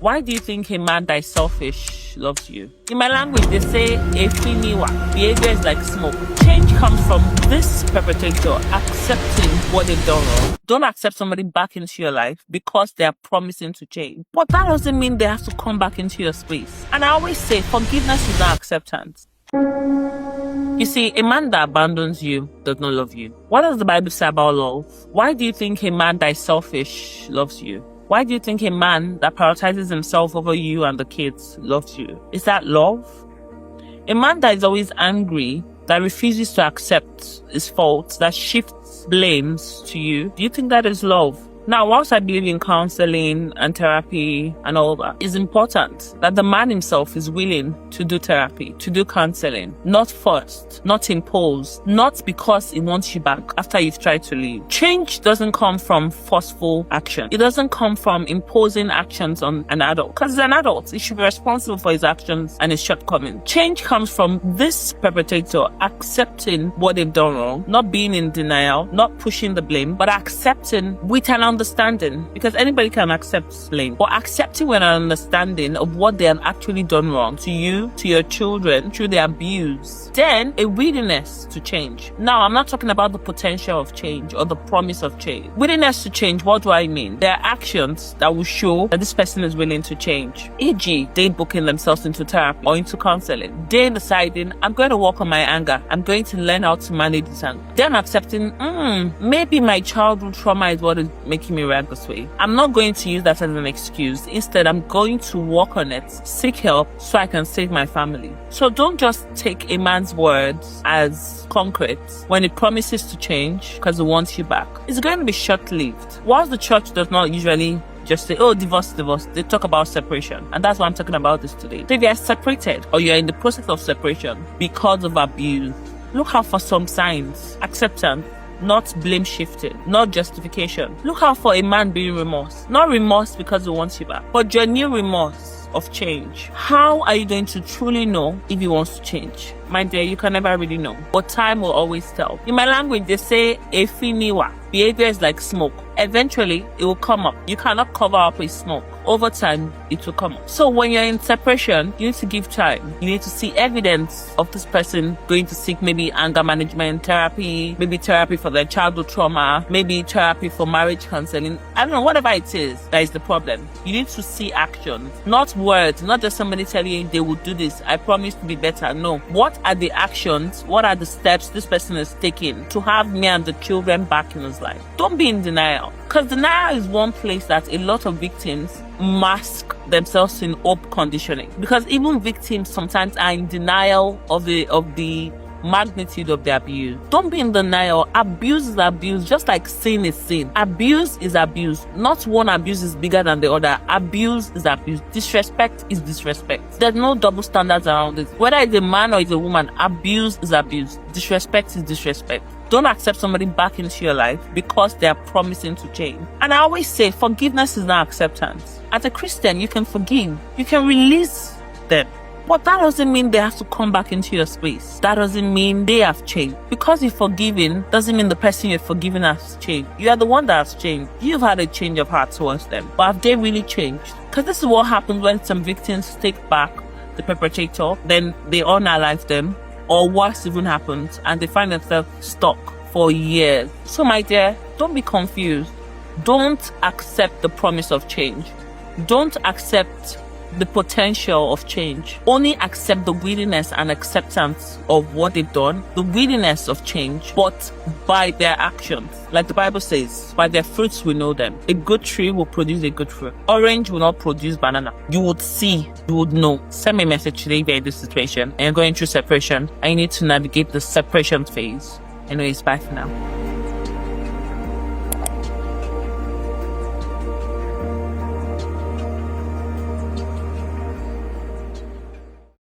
Why do you think a man that is selfish loves you? In my language, they say, "Efiniwa." Behavior is like smoke. Change comes from this perpetrator accepting what they've done wrong. Don't accept somebody back into your life because they are promising to change. But that doesn't mean they have to come back into your space. And I always say, forgiveness is not acceptance. You see, a man that abandons you does not love you. What does the Bible say about love? Why do you think a man that is selfish loves you? Why do you think a man that prioritizes himself over you and the kids loves you? Is that love? A man that is always angry, that refuses to accept his faults, that shifts blames to you, do you think that is love? Now, whilst I believe in counseling and therapy and all that, it's important that the man himself is willing to do therapy, to do counseling, not forced, not imposed, not because he wants you back after you've tried to leave. Change doesn't come from forceful action. It doesn't come from imposing actions on an adult. Because he's an adult, he should be responsible for his actions and his shortcomings. Change comes from this perpetrator accepting what they've done wrong, not being in denial, not pushing the blame, but accepting with an understanding, because anybody can accept blame, but accepting with an understanding of what they have actually done wrong to you, to your children, through the abuse. Then a willingness to change. Now, I'm not talking about the potential of change or the promise of change. Willingness to change, what do I mean? There are actions that will show that this person is willing to change. E.g., they booking themselves into therapy or into counseling. They deciding, I'm going to work on my anger. I'm going to learn how to manage this anger. Then accepting, maybe my childhood trauma is what is making me react this way. I'm not going to use that as an excuse. Instead, I'm going to work on it, seek help so I can save my family. So don't just take a man's words as concrete when it promises to change because it wants you back. It's going to be short-lived. Whilst the church does not usually just say, oh, divorce, they talk about separation. And that's why I'm talking about this today. So if you're separated or you're in the process of separation because of abuse, look out for some signs. Acceptance, not blame shifting, not justification. Look out for a man being remorse. Not remorse because he wants you back, but genuine remorse of change. How are you going to truly know if he wants to change? My dear, you can never really know, but time will always tell. In my language, they say, "Efiniwa." Behavior is like smoke. Eventually, it will come up. You cannot cover up with smoke. Over time, it will come up. So when you're in separation, you need to give time. You need to see evidence of this person going to seek maybe anger management therapy, maybe therapy for their childhood trauma, maybe therapy for marriage counseling. I don't know, whatever it is, that is the problem. You need to see actions, not words, not just somebody telling you they will do this. I promise to be better. No. What are the actions? What are the steps this person is taking to have me and the children back in his life? Don't be in denial, because denial is one place that a lot of victims mask themselves in hope conditioning, because even victims sometimes are in denial of the magnitude of the abuse. Don't be in denial. Abuse is abuse, just like sin is sin. Abuse is abuse. Not one abuse is bigger than the other. Abuse is abuse. Disrespect is disrespect. There's no double standards around it. Whether it's a man or it's a woman, abuse is abuse. Disrespect is disrespect. Don't accept somebody back into your life because they are promising to change. And I always say, forgiveness is not acceptance. As a Christian, you can forgive. You can release them. But that doesn't mean they have to come back into your space. That doesn't mean they have changed. Because you're forgiving doesn't mean the person you're forgiving has changed. You are the one that has changed. You've had a change of heart towards them. But have they really changed? Because this is what happens when some victims take back the perpetrator, then they unalive them, or worse even happens, and they find themselves stuck for years. So my dear, don't be confused. Don't accept the promise of change. Don't accept the potential of change. Only accept the willingness and acceptance of what they've done, the willingness of change, but by their actions. Like the Bible says, by their fruits we know them. A good tree will produce a good fruit. Orange will not produce banana. You would see, you would know. Send me a message today if you're in this situation and you're going through separation and you need to navigate the separation phase. Anyways, bye for now.